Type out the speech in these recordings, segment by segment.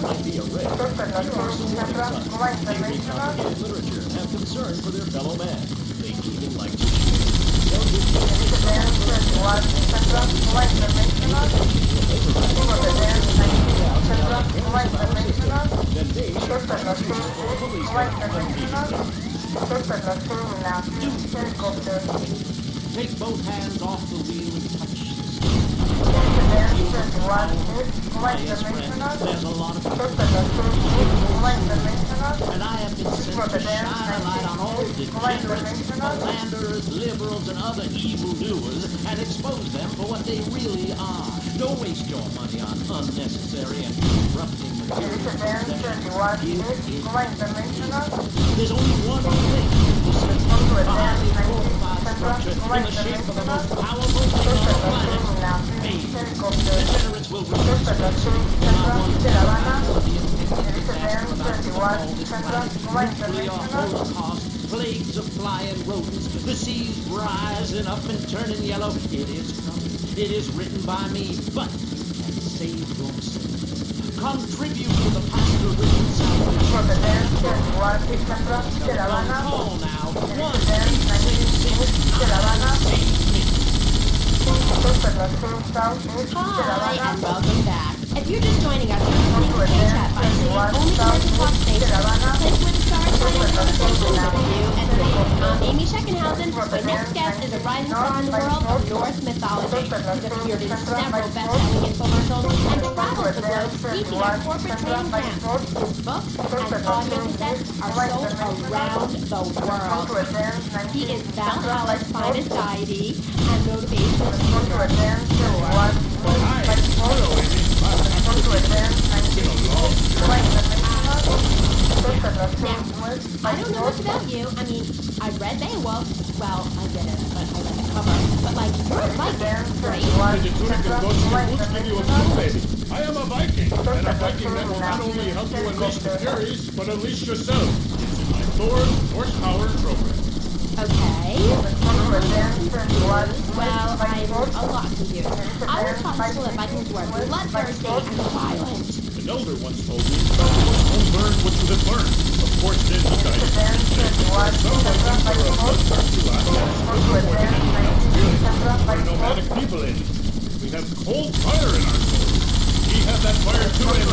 Might be a rare. Literature and have concern for their fellow man. They even like to take both hands off the wheel and touch the There's a lot of and I have been sent to shine a light on all degenerates, philanderers, liberals, and other evildoers and expose them for what they really are. Don't waste your money on unnecessary and corrupting materials. There's only one thing a highly fortified structure in the shape of the most powerful thing on the planet. Degenerates will resist nuclear holocaust, plagues of flying rodents, the seas rising up and turning yellow. It is coming. It is written by me, but you can save yourself. Contribute to the pastor-written salvation. Call now. 1-866-9-SAVE-ME. Hi, and welcome back. If you're just joining us, you're listening to K-Chat by saying only Commercial Talk Station. Click with the star sign up conversation with you and me. I'm Amy Scheckenhausen. My next guest is a rising star in the world of Norse mythology. He's appeared in several best-selling infomercials and traveled the globe speaking at corporate training camps. His books and audio cassettes are sold around the world. He is Valhalla's finest deity and motivation speaker. Now, I don't know much about you. I mean, I read Beowulf. Well, I didn't, but I read the cover. But, like, you're a Viking, right? The tunic and boots give you a clue, baby. I am a Viking, and a Viking that will not only help you unleash the Furies, but unleash yourself. It's in my Thor, Horsepower program. Okay. Well, I'm a lot confused. I was taught in school that Vikings were bloodthirsty and violent. An elder once told me, you must learn what you have learned. Of course, then he died. Some Vikings are a bloodthirsty lot, we're nomadic people, Andy. We have cold fire in our souls. We have that fire too, Andy.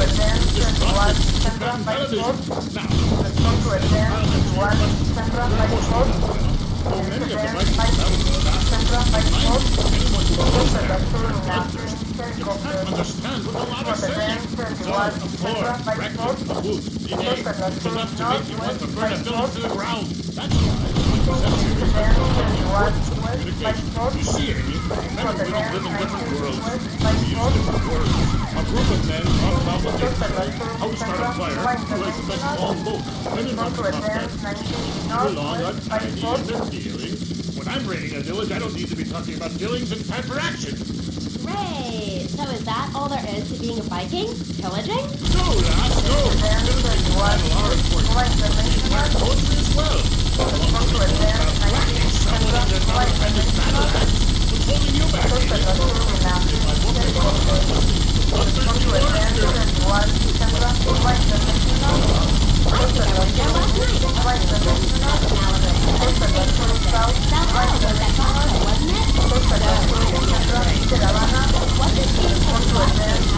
This conflict is not television. Now, so many of the Vikings traveled to the past. Anyone who understands you can't understand what the lot is saying. So, of course, record, a wood, DNA, it's enough to make you want to burn a village to the ground. That's why perception is important to communication. You see, Amy, men and women live in different worlds. We use different words. A group of men talk about what they're doing, how to start a fire, who has the best long boat. Women want to talk that. Belong on tiny and their feelings. When I'm raiding a village, I don't need to be talking about feelings and time for action. Great. So is that all there is to being a Viking? Pillaging? No, lass, no. Pillaging is not large for you. You learn poetry as well. What's holding you back? If I won't take off my bloodthirsty water I think I went there last night. Valhalla was that vodka, wasn't it? What's his name from Scotland? This is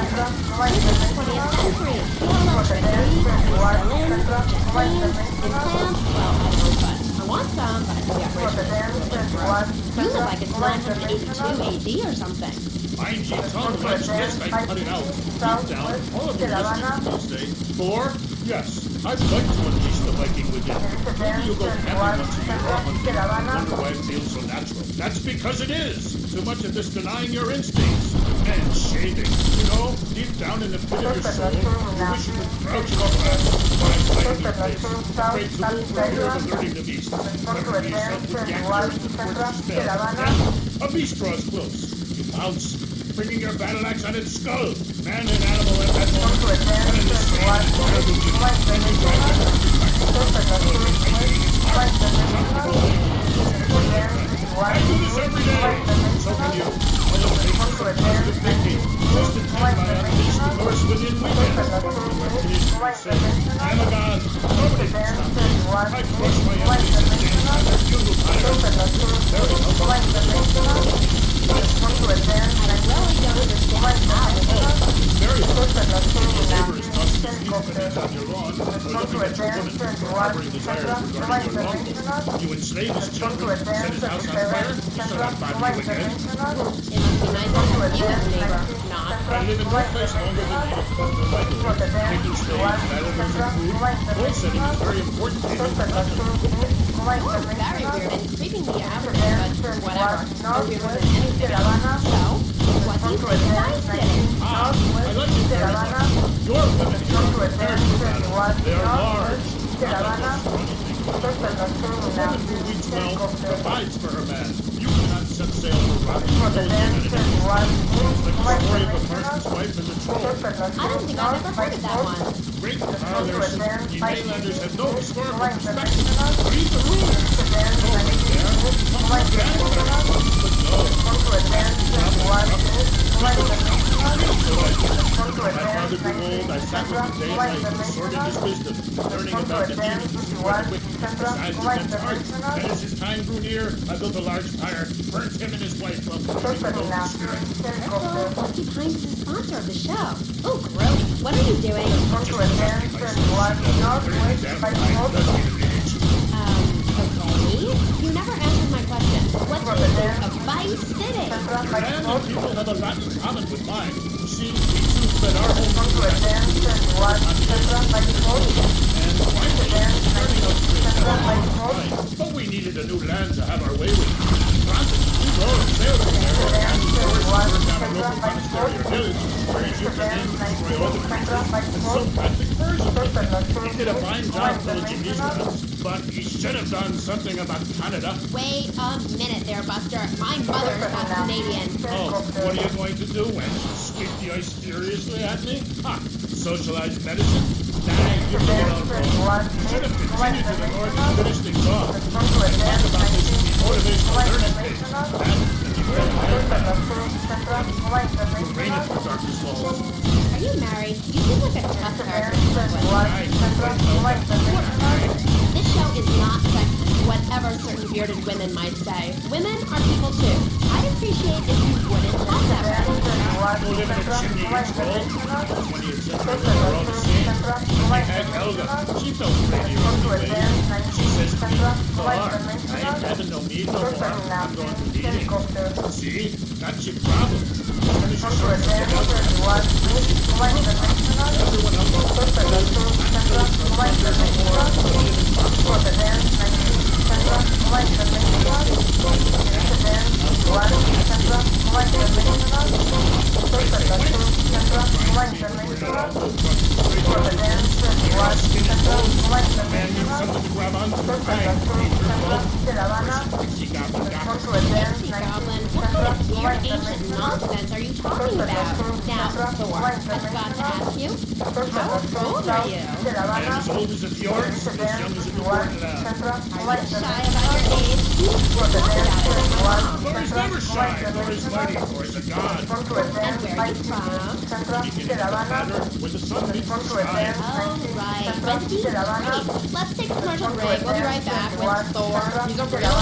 the 20th century. More electricity, Berlin, Japan, implants. Well, I don't know, but I want some, but I think the operation you look like it's 982 AD or something. Mind you, tongue much list I cut it out. Deep down, all of you listening will say, Thor, yes, I'd like to unleash the Viking within. Maybe you'll go camping once a year or hunting. Wonder why it feels so natural. That's because it is. Too much of this denying your instincts. And shaving. You know, deep down in the pit of your soul, you wish you could crouch above us. Find your place. Afraid to move for fear of alerting the beast. Covering yourself with yak dirt and force to spell. A beast draws close. You bounce. bringing your battle axe on its skull. Man and animal at that moment. One and the same and terrible to me. Then you drive back to his back. I do this every day. So can you. I don't think it's a positive thinking. Just in time I unleash the force within weekends. What can you say? I am a god. Nobody can stop me. I crush my enemies and dance on their funeral pyre. Very humble. I really don't understand how. It's very important. Your neighbor is tossing his leaf on your lawn, or looking at your woman, or harboring desires regarding your longboat. You enslave his children, set his house on fire, he shall not bother you again. It must be nice to have you as a neighbor. Not. I live in no place longer than you. Taking slaves, idlers, and food. Goal setting is very important to you. You're very weird and creeping me out a bit, but whatever. No weirder than anything else. So, what do you think of dice sitting? I like it very much. Your women here are prepared for battle. They are large. A woman who weeks well provides for her man. You cannot set sail for robbing those women. It's like the story of a parson's wife and the troll. I don't think I've ever heard of that one. Great fathers, you mainlanders have no historical perspective. Read the rules. It's all right there. My father grew old, I sat with him day and night, absorbed in his wisdom, learning about the demons and what the wicked besides the men's hearts. And as his time grew near, I built a large fire, burnt him and his wife from the spirit. Porcupine is the sponsor of the show. Oh, Grody, what are you doing? Okay. You never answered my question. What do you think of Vice City? Your land and people have a lot in common with mine. You see, we two spent our whole life and finally, turning out to be but we needed a new land to have our way with. Granted, we rode and sailed from there, and of course, burned down a local monastery or village, where he took the name to destroy all the creatures, and so got the conversion. He did a fine job pillaging these lands, but he should have done something about Canada. Wait a minute there, Buster. My mother's not Canadian. Oh, what are you going to do when you skip the ice furiously at me? Ha! Socialized medicine? Nah, you get it on board. You should have continued to the north and finished things off. And talk about this in the motivational learning page. That and you will learn that. You're raining for darkness falls. Are you married? You seem like a tough character to work with. Right. This show is not sexist, whatever certain bearded women might say. Women are people too. I'd appreciate if you wouldn't talk that way. People live in a chimney each roll. 20th century, we're all the same. My hag Helga, she felt pretty early later. She says to me, Lar, I ain't having no meat no more. I'm going to meeting. See? That's your problem. Finish your short get out. Everyone else Gypsy Goblin, what kind of weird ancient nonsense are you talking about? Now, Thor, I've got to ask you, how old are you? I am as old as a fjord, as young as a newborn lamb. Are you shy about your age? Talk about it. Thor is never shy. Thor is mighty. Thor is a god. And where are you from? Beginning of the matter, where the sun meets the sky. Oh, right. Wendy, great. Let's take a commercial break. We'll be right back with Thor. He's a real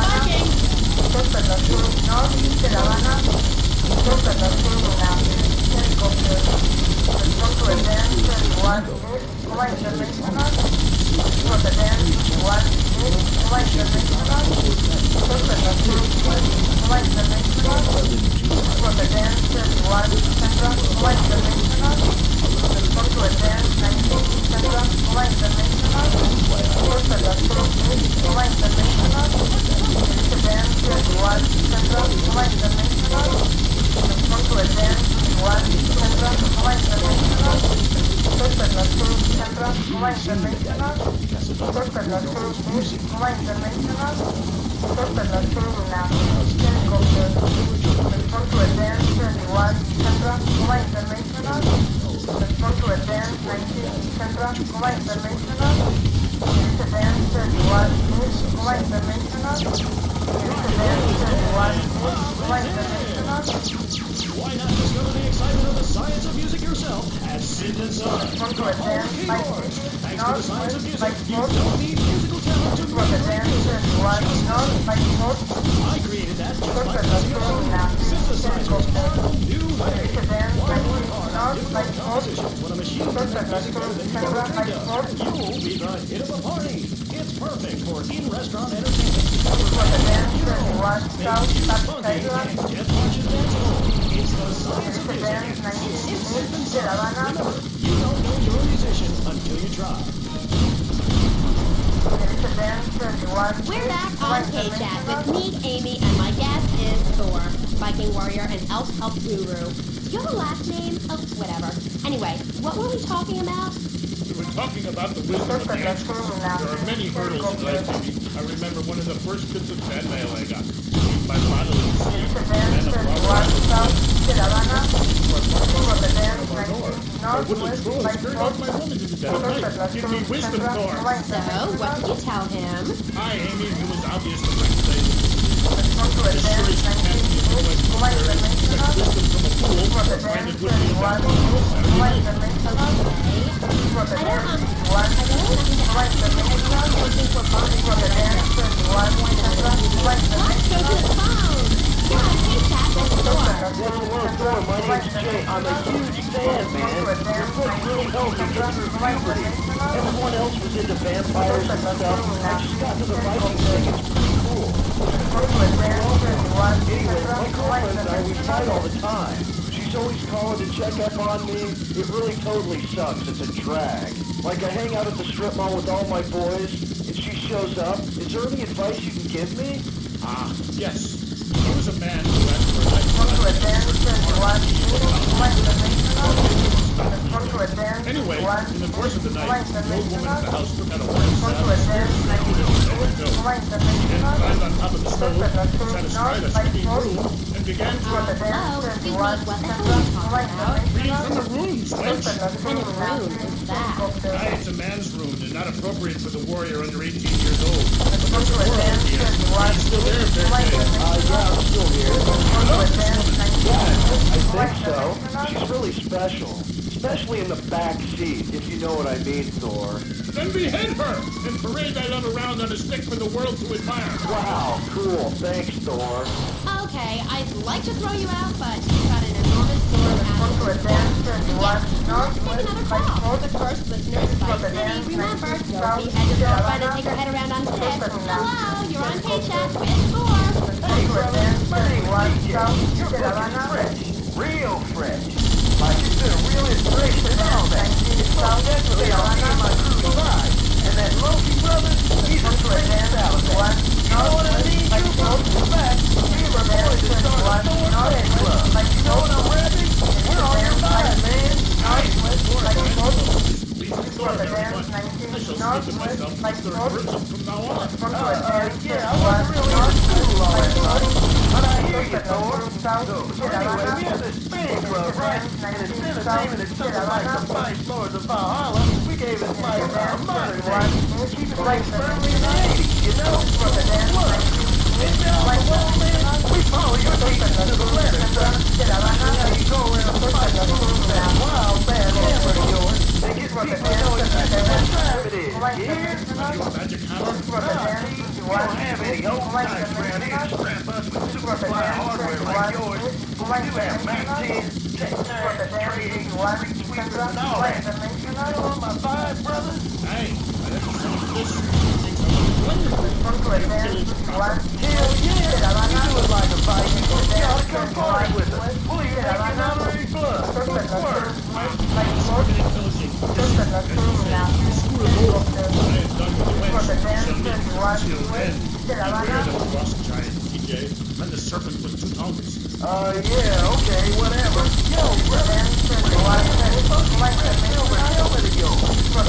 Viking. Why not discover the excitement of the science of music yourself at Synth and Son, the home of keyboards. Thanks to the science of music, you don't need musical talent to make great music. I created that just by pressing a button. Synthesizers are the new way. Why work hard on difficult compositions when a machine can make music better than your brain does? You'll be the hit of the party. It's perfect for in-restaurant entertainment. Maybe funky and Jeff watches dance hall. It's the science of music. It's Synth and Son. Remember, you don't know you're a musician until you try. We're back on K-Chat with me, Amy, and my guest is Thor, Viking warrior and elf help guru. Do you have a last name? Oh, whatever. Anyway, what were we talking about? We were talking about the wisdom of the ancients. There are many hurdles in life, Amy. I remember one of the first bits of fan mail I got. My father was deceived, and a brother I wouldn't troll and turn off my woman to the dead of night. Give me wisdom, Thor. So, what did you tell him? Hi, Amy. It was obvious the right thing. This choice can't be so much compared. Expect wisdom from a fool, or find it would be a bad one. Okay. I don't have nothing to ask. I'm looking for fun. Let's go to the phone. You're on K-Chat with Thor. Well, hello, Thor. My name's Jay. I'm a huge fan, man. Your book really helped me get through puberty. Everyone else was into vampires and stuff. I just got to the Viking thing. It's pretty cool. Anyway, my girlfriend and I, we fight all the time. She's always calling to check up on me. It really totally sucks. It's a drag. Like, I hang out at the strip mall with all my boys, and she shows up. Is there any advice you can give me? Ah, yes. He was a man who asked for life. Anyway, in the course of the night, the old woman at the house took out a wine salad, and go. She then climbed on top of the stove, sat astride a sleeping room, and began to Hello, excuse me, what the hell are you talking about? read from the rooms, wench. What kind of room is that? Aye, it's a man's room and not appropriate for the warrior under 18 years old. But there's a world here. Are you still there, Fair Jay? Yeah, I'm still here. Yeah, I think so. She's really special. Especially in the back seat, if you know what I mean, Thor. Then behead her and parade that love around on a stick for the world to admire. Wow, cool. Thanks, Thor. Okay, I'd like to throw you out, but you've got an enormous door out. Let's take another call. But first, listeners, Vice City, remember, don't behead your girlfriend and take her head around on stick. Hello, you're on K-Chat with Thor. Hey, brother. My name's DJ. Your book is fresh. Real fresh. Like, it's been a real inspiration and all that. It's so definitely on me and my crew ride. And that Loki brother, he's a straight salad. You know what I mean? You broke the back. Me and my boys are starting a Thor fan club. You know what I'm rapping? We're on your side, man. Please, Thor, everyone. I shall speak to myself in third person from now on. Yeah, I wasn't really on school all that much. But I hear you, Thor. So anyway, we have this fan club, right? And instead of naming it something like the Five Lords of Valhalla, we gave it like a modern name. Keep it like firmly in the 80s, you know? Look, and down the wall, man, we follow your teachings to the letter, son. Now you go around the fight that wild man hammer of yours and get people to know exactly what time it is. Yeah? Your magic hammer? See, we don't have any old types around here to strap us with superfly hardware like yours. But we do have Mac 10, Tech 9, Trade 8, Street Sweepers, and all that. You know, my five brothers? Hey, I have to say this. Things are wonderful. Hell yeah! You do it like a fight. You ought to come party with us. We'll even make an honorary blood. Word. And the serpent with two tongues. Yeah, okay, whatever. Yo, brother. We're supposed to like that silver helmet of yours. He's on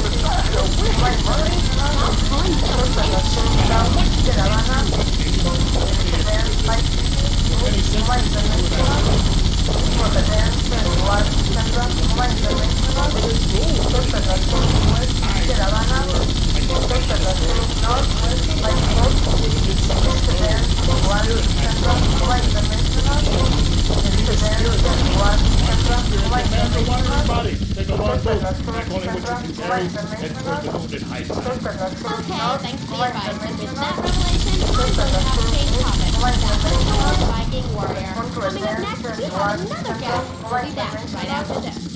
the side of the wicked, buddy. Pack only what you can carry and toward the mountain high ground. Okay, thanks for the advice. And with that revelation, I'm going to have to change topics. That was Thor, Viking Warrior. Coming up next, we have another guest. We'll be back right after this.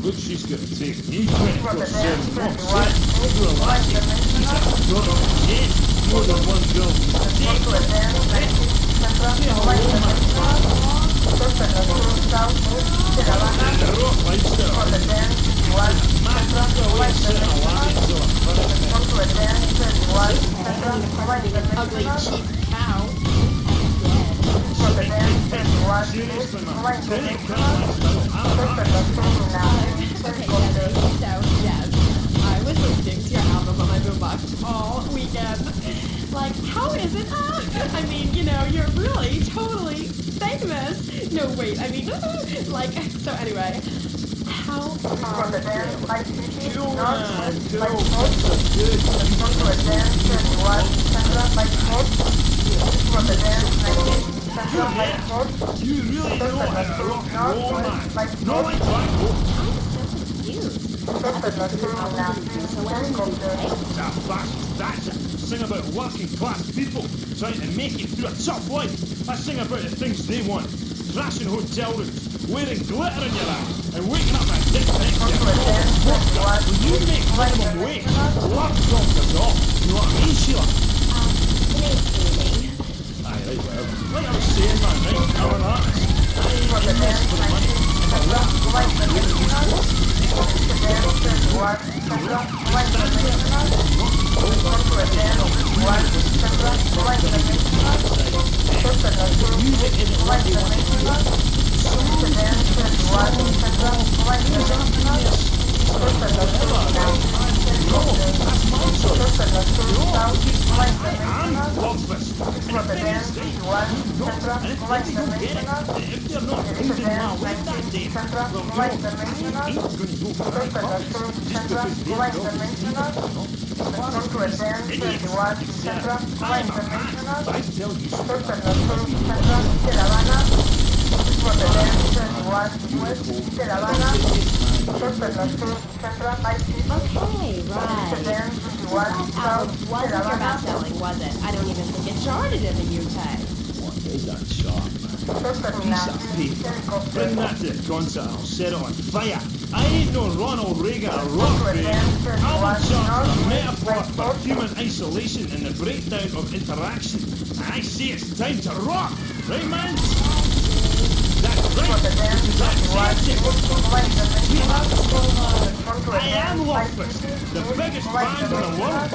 Look, she's gonna take me 24/7 walks. You're a lassie. She's a good kid. More than one girl. Ugly cheap cow. Okay, Debbie, so yes, I was listening to your album on my boombox all weekend. Like, how is it? I mean, you know, you're really totally famous. No, wait, I mean, like, so anyway, how are You really know how to rock and roll, man. No like that. That's it. Sing about working class people trying to make it through a tough life. I sing about the things they want. Crashing hotel rooms, wearing glitter in your eyes, and waking up at dick next to your when you make minimum wage, love conquers all. You know what I mean, Sheila? Aye, right, whatever. Like I was saying, man, right? Now an artist. I ain't this for the money. If I work, music isn't what they want to do. And if they don't get it, if they're not moving my way that day, well, I ain't going to go for high copies just because they're probably stupid, One of these idiots, I'm a man. I tell you so. Okay, right. That album wasn't your best-selling, was it? I don't even think it charted in the UK. What is that sharp, man? Piece of paper. Bring that to the concert, I'll set it on fire. I ain't no Ronald Reagan or rock band. Album charts are a metaphor for human isolation and the breakdown of interaction. I say it's time to rock, right, man? That's right. That's it. I am Loftus, the biggest band in the world.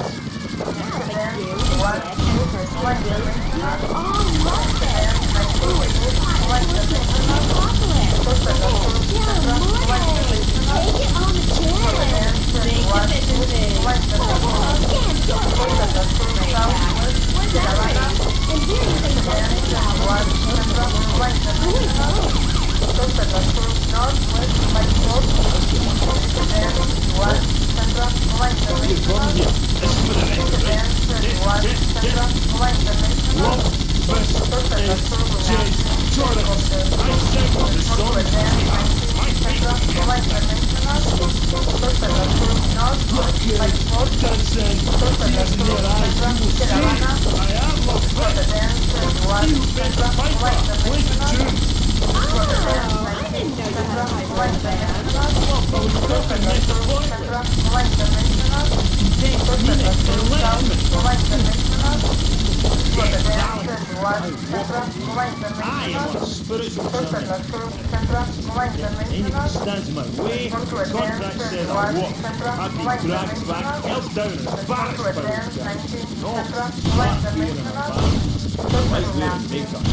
I am on a spiritual journey. Anything stands in my way, the contract says I'll walk. I've been dragged back, held down and embarrassed by this guy. No, not being in a band. Right wearing makeup.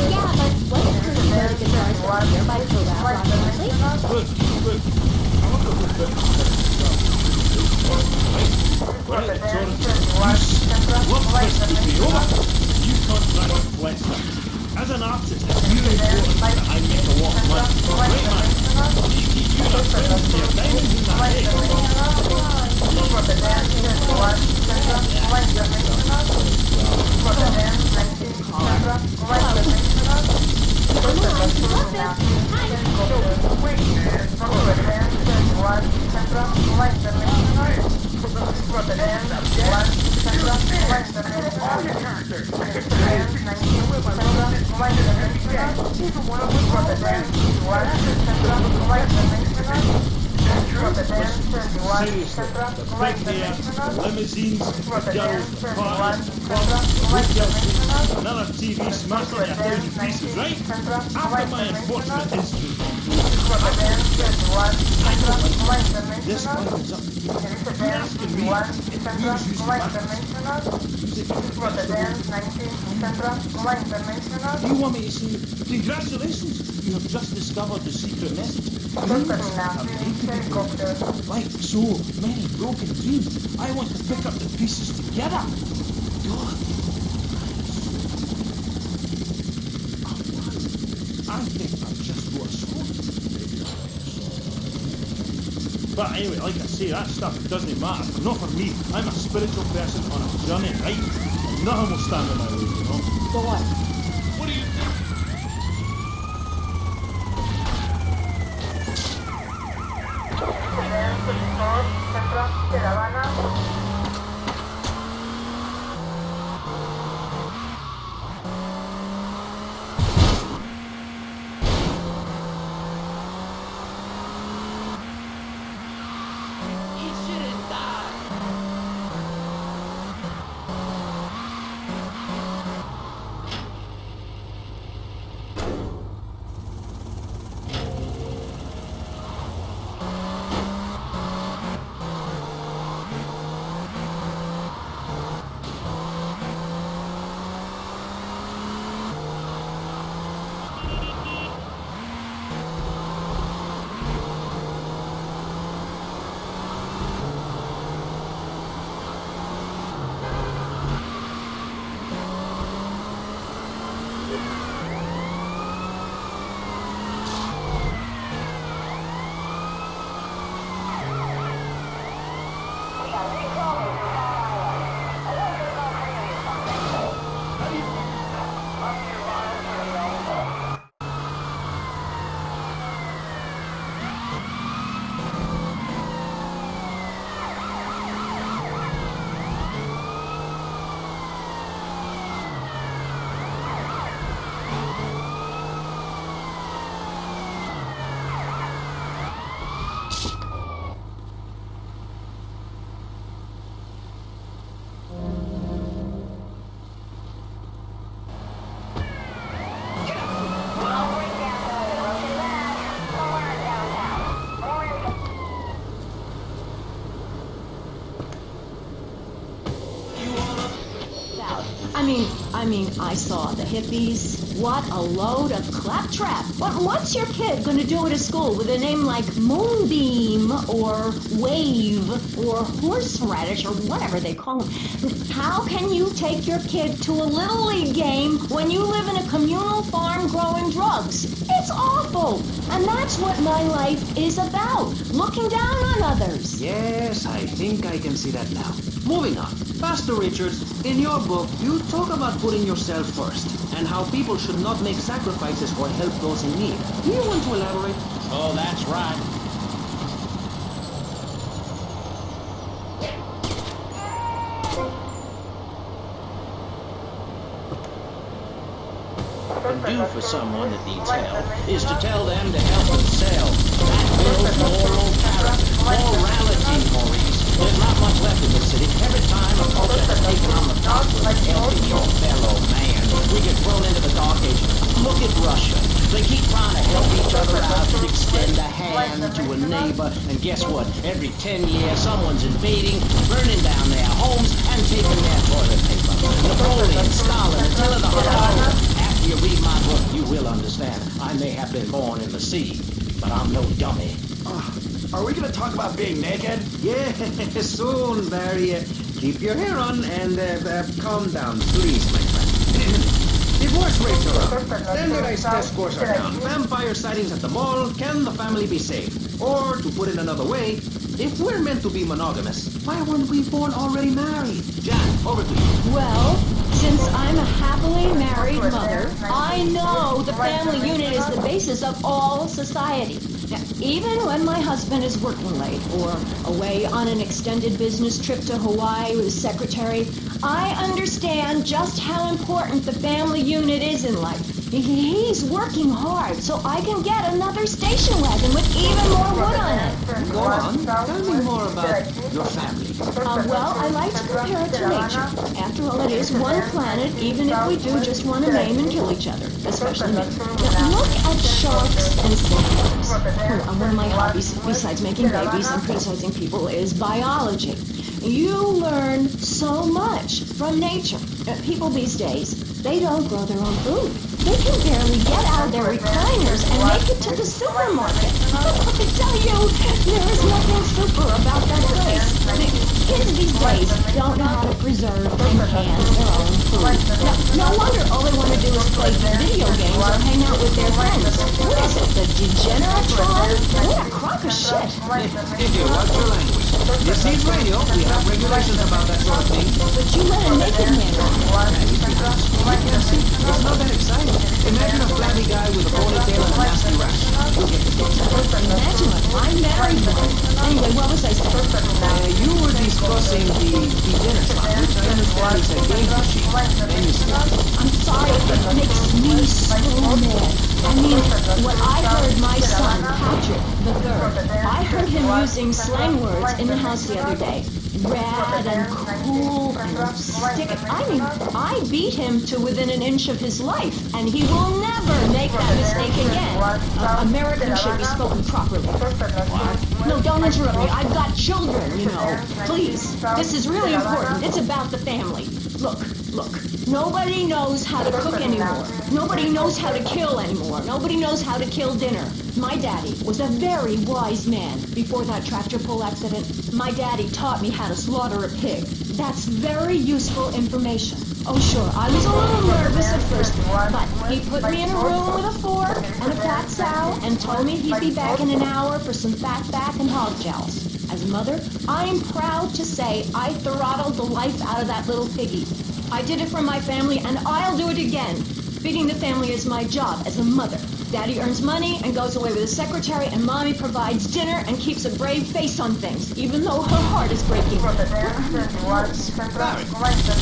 Yeah, but what's the very good guitarist here by Kovac Rock Monthly? Look. I wonder who put right, it's on. Love this to be over. You contract Fletcher. As an artist, it's really important that I make a lot of money. Right, man? You are friends with your diamonds in the head. Seriously, the big hair, the limousines, the girls, the parties, the clubs, the hotel suites, another TV smashed into 1,000 pieces, right? After my unfortunate history. I know, like, this one is up to you. You're asking me if who's using matters. Music is you want me to say, congratulations, you have just discovered the secret message. Dreams are made to be broken. Like so many broken dreams, I want to pick up the pieces together. God. I think I've just got a song. But anyway, like I say, that stuff doesn't matter. Not for me. I'm a spiritual person on a journey, right? And nothing will stand in my way, you know? Go on. What do you think? mean, I saw the hippies. What a load of claptrap. What's your kid gonna do at a school with a name like Moonbeam or Wave or Horseradish or whatever they call them? How can you take your kid to a Little League game when you live in a communal farm growing drugs? It's awful. And that's what my life is about. Looking down on others. Yes, I think I can see that now. Moving on. Pastor Richards, in your book, you talk about putting yourself first and how people should not make sacrifices or help those in need. Do you want to elaborate? Oh, that's right. Do for someone that needs help is to tell them to help themselves. That builds moral character, morality, Maurice. There's not much left in this city. Every time a culture has taken on the doctrine of helping your fellow man, we get thrown into the dark ages. Look at Russia. They keep trying to help each other out and extend a hand to a neighbor. And guess what? Every 10 years, someone's invading, burning down their homes, and taking their toilet paper. Napoleon, Stalin, Attila the Hun. You read my book, you will understand. I may have been born in the sea, but I'm no dummy. Are we gonna talk about being naked? Yeah, soon, Barry. Keep your hair on and calm down, please, my friend. Divorce rates are up. Standardized test scores are down. Vampire sightings at the mall. Can the family be saved? Or, to put it another way, if we're meant to be monogamous, why weren't we born already married? Jack, over to you. Well, since I'm a happily married mother, I know the family unit is the basis of all society. Now, even when my husband is working late or away on an extended business trip to Hawaii with his secretary, I understand just how important the family unit is in life. He's working hard so I can get another station wagon with even more wood on it. Go on. Tell me more about your family. Well, I like to compare it to nature. After all, it is one planet, even if we do just want to maim and kill each other, especially me. Now, look at sharks and sailors. One of my hobbies, besides making babies and criticizing people, is biology. You learn so much from nature. People these days, they don't grow their own food. They can barely get out of their recliners and make it to the supermarket. I tell you, there is nothing super about that place. Kids these days don't know how to preserve and can their own food. No wonder all they want to do is play video games or hang out with their friends. What is it, the Degeneratron? What a crock of shit. If you watch your language. This is radio. We have regulations about that sort of thing. But you let a naked man on. It's not that exciting. Imagine a flabby guy with a ponytail and a nasty rash. You'll get the picture. Imagine it. I'm married one. Anyway, what was I saying? You were discussing the dinner slot, which I understand is a game machine. Then you said, I'm sorry, it makes me so mad. I mean, what I heard my son, Patrick the third, I heard him using slang words in the house the other day. Rad and cool and stick. I mean, I beat him to within an inch of his life, and he will never make that mistake again. American should be spoken properly. No, don't interrupt me. I've got children, you know. Please, this is really important. It's about the family. Look. Nobody knows how to cook anymore. Nobody knows how to kill anymore. Nobody knows how to kill dinner. My daddy was a very wise man. Before that tractor pull accident, my daddy taught me how to slaughter a pig. That's very useful information. Oh, sure, I was a little nervous at first, but he put me in a room with a fork and a fat sow and told me he'd be back in an hour for some fat back and hog jowls. As a mother, I'm proud to say I throttled the life out of that little piggy. I did it for my family, and I'll do it again. Feeding the family is my job as a mother. Daddy earns money and goes away with his secretary, and Mommy provides dinner and keeps a brave face on things, even though her heart is breaking. Barry,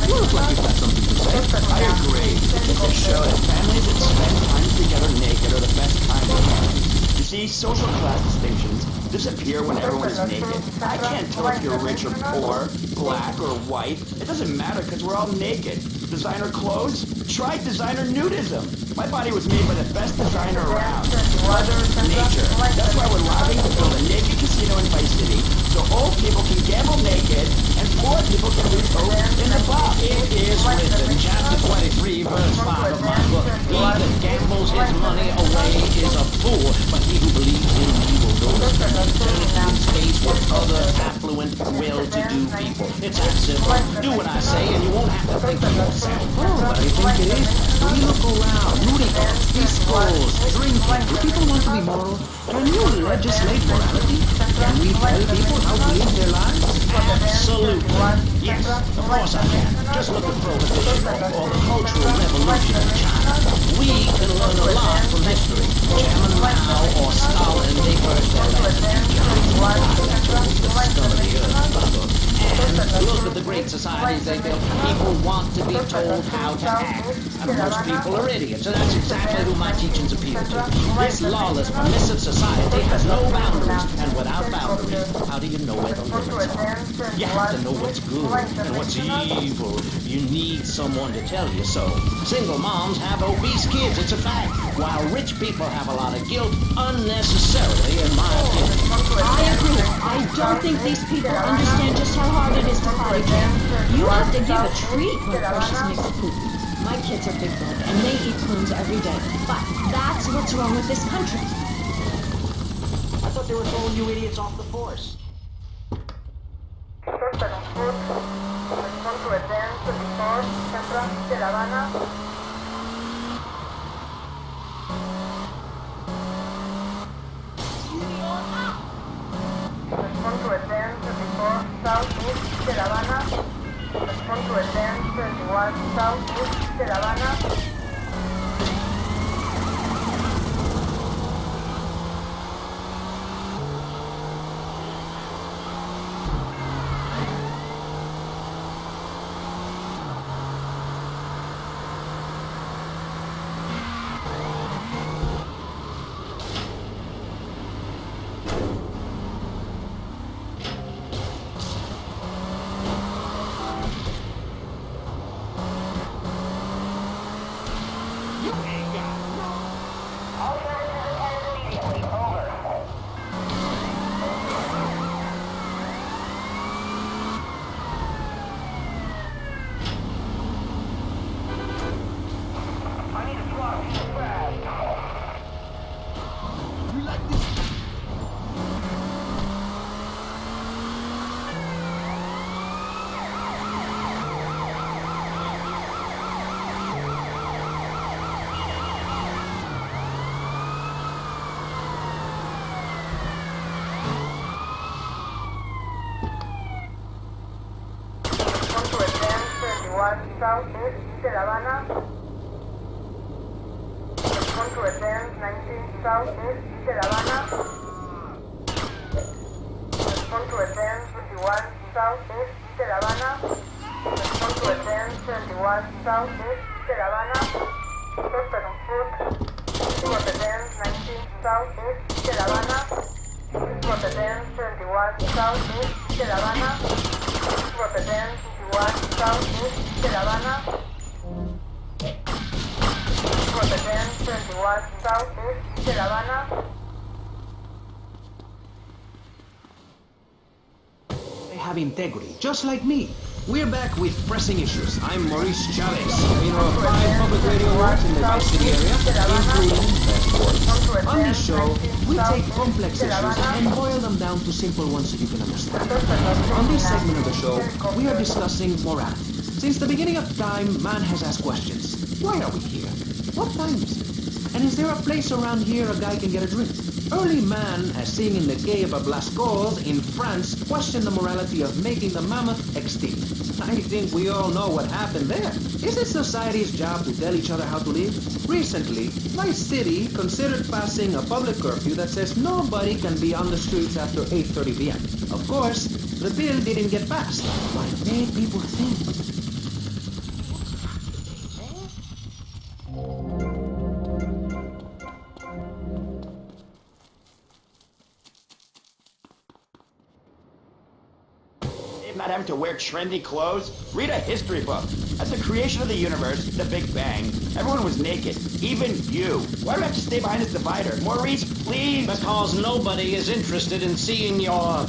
you look like you've got something to say. I agree. It's a show that families that spend time together naked are the best kind of married. You see, social class distinctions disappear when everyone is naked. I can't tell if you're rich or poor, black or white. It doesn't matter because we're all naked. Designer clothes? Try designer nudism. My body was made by the best designer around. Mother Nature. That's why we're lobbying to build a naked casino in Vice City so old people can gamble naked and poor people can lose hope in the bar. It is written, chapter 23, verse 5 of my book. He that gambles his money away is a fool, but he who believes in me will go to spend eternity in space with other affluent, well-to-do people. It's that simple. Do what I say and you won't have to think of yourself. Oh, but I think it is. When you look around, nudie bars, discos, drinking, do people want to be moral? Can you legislate morality? Can we tell people how to live their lives? Absolutely. Yes, of course I can. Just look at Prohibition or the Cultural Revolution in China. We can learn a lot from history. Chairman Mao or Stalin, they burst their legs the scum of the earth. And look at the great societies they built. People want to be told how to act. And most people are idiots, and that's exactly who my teachings appeal to. This lawless, permissive society has no boundaries, and without boundaries, how do you know where the limits are? You have to know what's good and what's evil. You need someone to tell you so. Single moms have obese kids, it's a fact, while rich people have a lot of guilt unnecessarily, in my opinion. I agree. I don't think these people understand just how hard it is to potty train. You have to give a treat when Precious makes a poop. My kids are big boned and they eat prunes every day. But that's what's wrong with this country. I thought they were throwing you idiots off the force. Respond to attend 24 Southeast de La Habana. Respond to attend 21 Southeast de La Habana. Southeast de La Habana. Respond to attend 19 Southeast de La Habana. Respond to attend 21 Southeast de La Habana. Respond to attend 21 Southeast de La Habana. Suspect on foot. To attend 19 Southeast de La Habana. To attend 21 Southeast de La Habana. To attend 21 Southeast de La Habana. To attend 21 Southeast de La Habana. They have integrity, just like me. We're back with pressing issues. I'm Maurice Chavez, creator of 5 public radio awards in the Vice City area, including Best Voice. On this show, we take complex issues and boil them down to simple ones so you can understand. On this segment of the show, we are discussing morality. Since the beginning of time, man has asked questions. Why are we here? What time is it? And is there a place around here a guy can get a drink? Early man, as seen in the Cave of Lascaux in France, questioned the morality of making the mammoth extinct. I think we all know what happened there. Is it society's job to tell each other how to live? Recently, Vice City considered passing a public curfew that says nobody can be on the streets after 8:30 p.m. Of course, the bill didn't get passed, but it made people think. not having to wear trendy clothes? Read a history book. At the creation of the universe, the Big Bang, everyone was naked. Even you. Why do I have to stay behind this divider? Maurice, please! Because nobody is interested in seeing your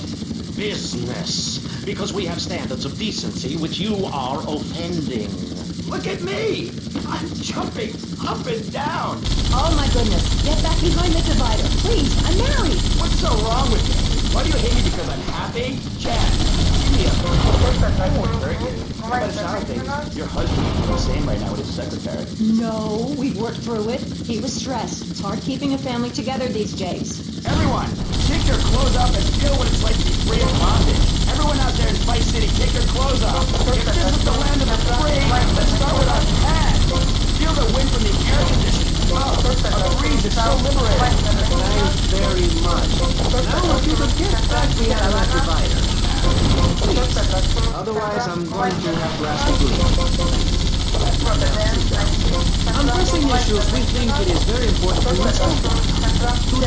business. Because we have standards of decency which you are offending. Look at me! I'm jumping up and down! Oh my goodness, get back behind the divider. Please, I'm married. What's so wrong with me? Why do you hate me because I'm happy? Chad, give me a I won't hurt you. By the sound of things, your husband is insane right now with his secretary. No, we've worked through it. He was stressed. It's hard keeping a family together these days. Everyone, take your clothes off and feel what it's like to be free of bondage. Everyone out there in Vice City, take your clothes off. If this is the land of the free, let's start with our pad. Feel the wind from the air conditioning. Oh, a breeze is so liberating. Thanks very much. Now if you could get back behind that divider. Please. Otherwise, I'm going to have to ask you to leave. On pressing issues, we think it is very important to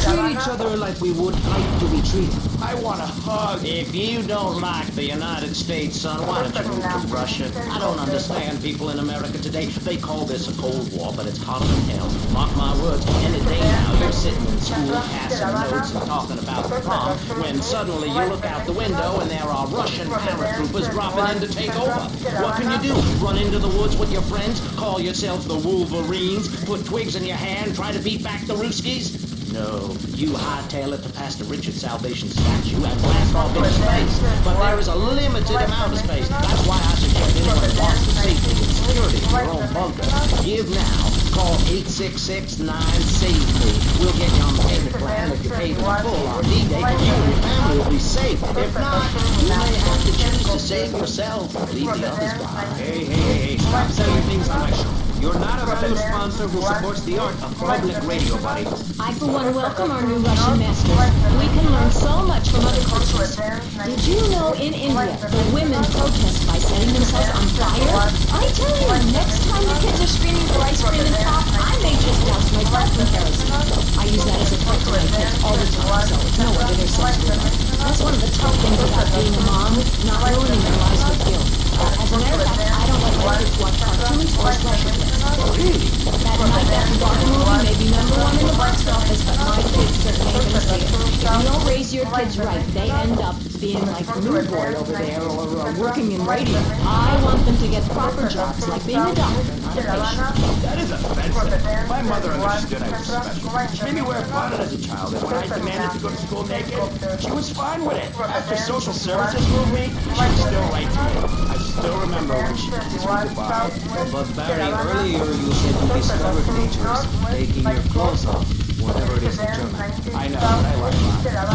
treat each other like we would like to be treated. I want a hug. If you don't like the United States, son, why don't you move to Russia? I don't understand people in America today. They call this a Cold War, but it's hotter than hell. Mark my words, any day now you're sitting in school passing notes and talking about the prom, when suddenly you look out the window and there are Russian paratroopers dropping in to take over. What can you do? Run into the woods with your friends? Call yourselves the Wolverines? Put twigs in your hair and try to beat back the Ruskies? No, you hightail it to Pastor Richard's Salvation statue and blast off into space. But there is a limited amount of space. That's why I suggest anyone who wants the safety and security of your own bunker, give now. Call 866-9-SAVE-ME. We'll get you on the payment plan. If you pay in full on D-Day, you and your family will be safe. If not, you may have to choose to save yourself and leave the others behind. Hey, stop saying things on my show. You're not a value sponsor who supports the art of public radio, buddy. I, for one, welcome our new Russian masters. We can learn so much from other cultures. Did you know in India, the women protest by setting themselves on fire? I tell you, next time the kids are screaming for ice cream and pop, I may just douse myself in kerosene. I use that as a threat to my kids all the time, so it's no wonder they're sensitive. That's one of the tough things about being a mom, not ruining their lives with guilt. As a matter of fact, I don't let my kids watch cartoons or slasher flicks. Really? That Night After Dark movie may be #1 in the box office, but my kids certainly ain't gonna see it. If you don't raise your kids right, they end up being like Blue Boy over there or working in radio. I want them to get proper jobs, like being a doctor, not a patient. That is offensive. My mother understood I was special. She made me wear a bonnet as a child, and when I demanded to go to school naked, she was fine with it. After social services moved me, she was still right to me. I still remember when she kissed me goodbye. But Barry, earlier you said you discovered nature's taking your clothes off, whatever it is in German. I know, but I like that.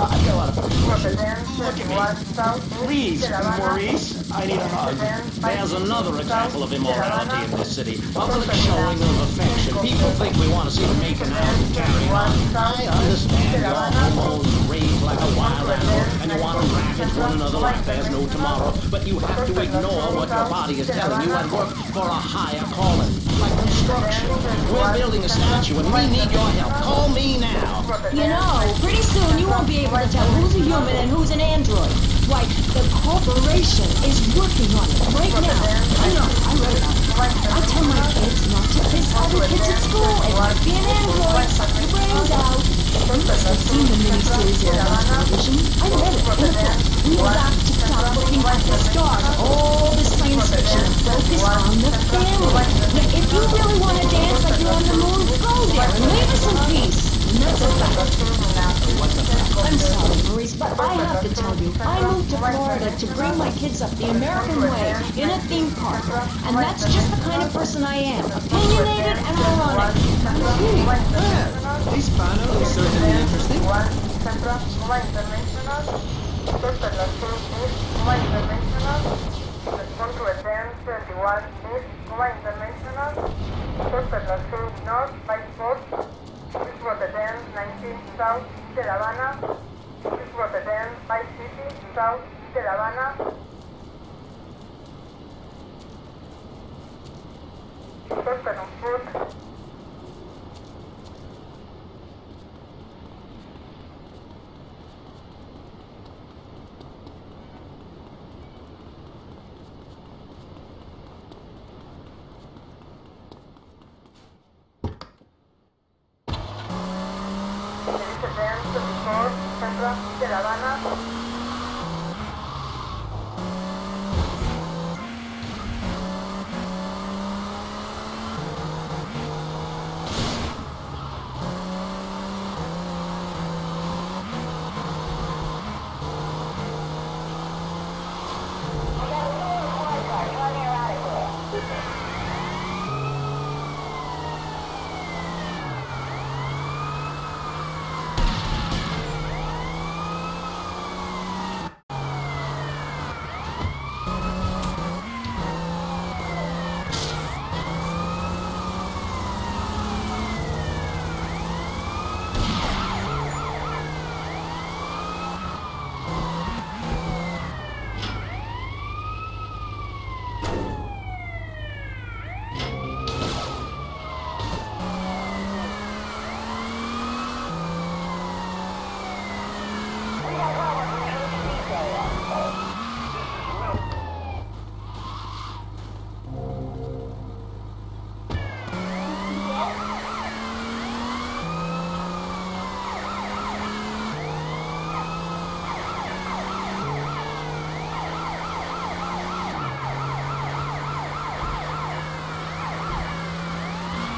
I've got a lot of issues. Look at me. Please, Maurice, I need a hug. There's another example of immorality in this city. Public showing of affection. People think we want to see them making out and carrying on. I understand your hormones rage like a wild animal, and you want to ravage one another like there's no tomorrow. But you have to ignore what your body is telling you and work for a higher calling, like construction. We're building a statue, and we need your help. Call me now. You know, pretty soon you won't be able to tell who's a human and who's an android. Why, the corporation is working on it right now. I know, I read about it. I tell my kids not to piss other kids at school. It might be an android, suck your brains out. You must have seen the miniseries aired on television. I read it in the book. We've got to stop looking at the stars, all the science fiction, and focus on the family. Now, if you really want to dance like you're on the moon, go there and leave us in peace. And that's a fact. I'm sorry, Maurice, but I have to tell you, I moved to Florida to bring my kids up the American way in a theme park. And that's just the kind of person I am. Opinionated and ironic. This panel is certainly interesting. Respond to advance 21 East, Coma International. Suspect North, 5 Sports. This was advance 19 South, East de La Habana. This was advance 5 City, South, East de La Habana. Suspect on foot. Centro de La Habana.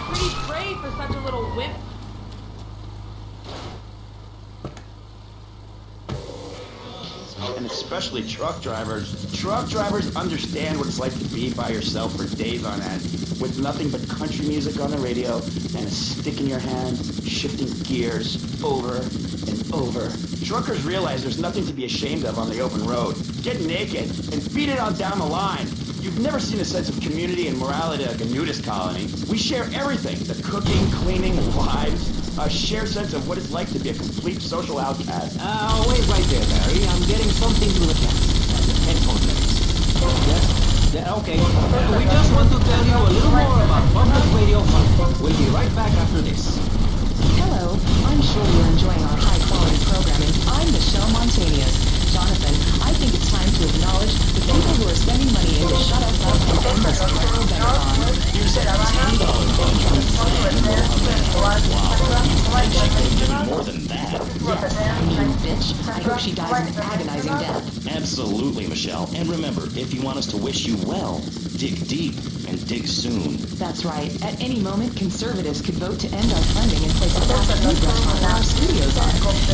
Pretty brave for such a little whip. And especially truck drivers. Truck drivers understand what it's like to be by yourself for days on end, with nothing but country music on the radio and a stick in your hand, shifting gears over and over. Truckers realize there's nothing to be ashamed of on the open road. Get naked and beat it on down the line. You've never seen a sense of community and morality like a nudist colony. We share everything, the cooking, cleaning, wives, a shared sense of what it's like to be a complete social outcast. Wait right there, Barry. I'm getting something through the cast. Headphone mix. Yes? Yeah, okay. We just want to tell you a little more about public radio fun. We'll be right back after this. Hello, I'm sure you're enjoying our high-quality programming. I'm Michelle Montanius. Jonathan, I think it's time to acknowledge the people who are spending money in to shut us up and end this dreadful Benetton. Here's a $10 bunch from Fran Mohammed. Wow, and she could have given more than that. Yes, I mean, bitch. I hope she dies an agonizing death. Absolutely, Michelle. And remember, if you want us to wish you well, dig deep and dig soon. That's right. At any moment, conservatives could vote to end our funding and place a fast food restaurant where our studios are.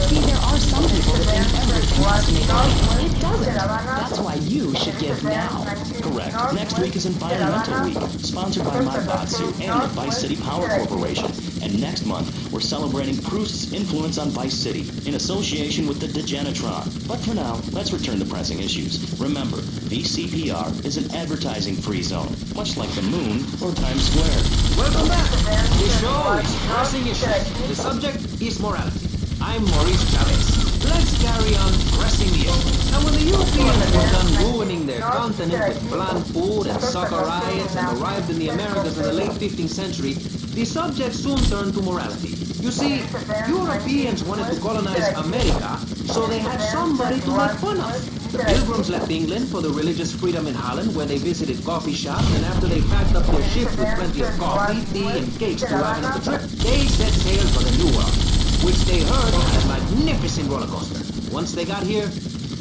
See, there are some people that think everything has to make money. It doesn't. That's why you should give now. Correct. Next week is Environmental Week, sponsored by Maibatsu and the Vice City Power Corporation. And next month, we're celebrating Proust's influence on Vice City in association with the Degenitron. But for now, let's return to pressing issues. Remember, VCPR is an advertising-free zone, much like the moon or Times Square. Welcome back. The show is pressing issues. The subject is morality. I'm Maurice Chavez. Let's carry on pressing the issue. Now, when the Europeans were done ruining their continent with bland food and soccer riots and arrived in the Americas in the late 15th century, the subject soon turned to morality. You see, Europeans wanted to colonize America, so they had somebody to make fun of. The Pilgrims left England for the religious freedom in Holland, where they visited coffee shops, and after they packed up their ships with plenty of coffee, tea, and cakes to liven up the trip, they set sail for the New World, which they heard had a magnificent roller coaster. Once they got here,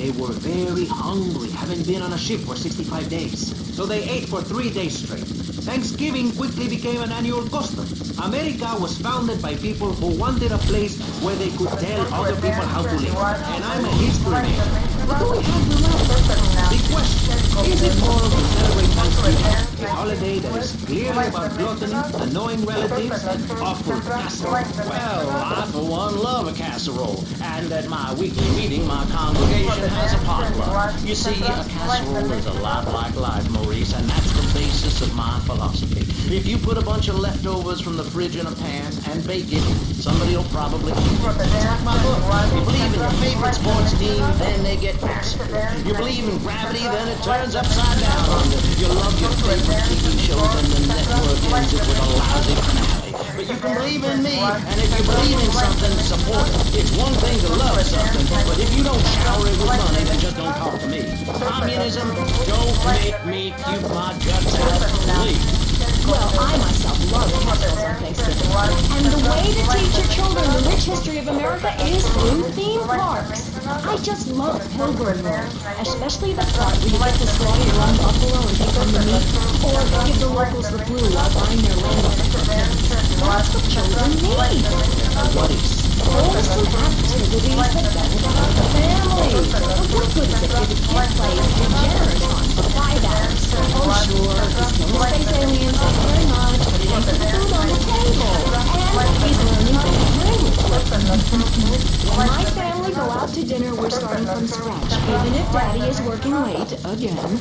they were very hungry, having been on a ship for 65 days. So they ate for 3 days straight. Thanksgiving quickly became an annual custom. America was founded by people who wanted a place where they could tell other people how to live. And I'm a history major. But do we have the right? Big question. Is it moral to celebrate Thanksgiving, a holiday that is clearly about gluttony, annoying relatives, and awful casserole? Well, I for one love a casserole, and at my weekly meeting, my congregation has a potluck. You see, a casserole is a lot like life, Maurice, and that's the basis of my philosophy. If you put a bunch of leftovers from the fridge in a pan and bake it, somebody will probably eat it. It's like my book. You believe in your favorite sports team, then they get massacred. You believe in gravity, then it turns upside down on you. You love your favorite TV shows, and the network ends it with a lousy finale. But you can believe in me, and if you believe in something, support it. It's one thing to love something, but if you don't shower it with money, then just don't talk to me. Communism, don't make me puke my guts out. Please. Well, I myself love castles on Thanksgiving. And the way to teach your children the rich history of America is through theme parks. I just love Pilgrim World, especially the part where you get to slaughter your own buffalo and take home the meat, or give the locals the flu while buying their land off the kids. That's what children need. What is? Wholesome activities that benefit the family. But what good is it if a kid plays Degenerate Hunt for 5 hours? Oh, sure, he's killing space aliens, thank you very much, but it ain't put the food on the table. And he's learning to bring When my family go out to dinner, we're starting from scratch. Even if Daddy is working late, again, we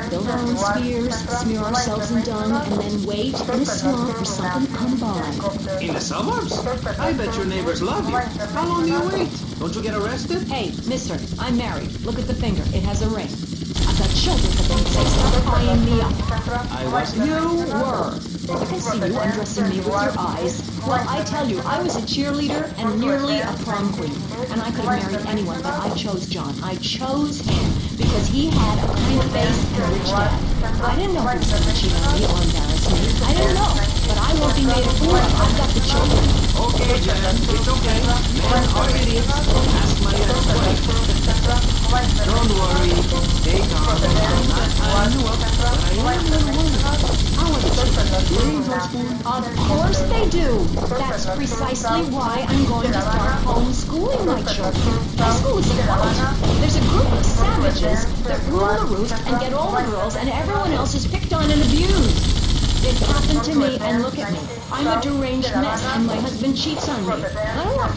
build our own spears, smear ourselves in dung, and then wait in a swamp for something to come by. In the suburbs? I bet your neighbors love you. How long do you wait? Don't you get arrested? Hey, mister, I'm married. Look at the finger. It has a ring. I've got children, for Pete's sake. Stop eyeing me up. I was. You were. I can see you undressing me with your eyes. Well, I tell you, I was a cheerleader and nearly a prom queen. And I could have married anyone, but I chose John. I chose him because he had a kind face and a rich dad. I didn't know he was going to cheat on me or embarrass me. I didn't know. But I won't be made a fool of. I've got the children. Okay, Jen, it's okay. Men are idiots. Ask my ex-wife. Don't worry. Stay calm. I'm not tying you up, but I am a little worried. How are the children? Doing homeschool? Of course they do. That's precisely why I'm going to start homeschooling my children. My school is a cult. There's a group of savages that rule the roost and get all the girls, and everyone else is picked on and abused. It happened to me, and look at me. I'm a deranged mess, and my husband cheats on me. I don't know.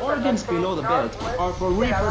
Organs below the belt are for reproduction.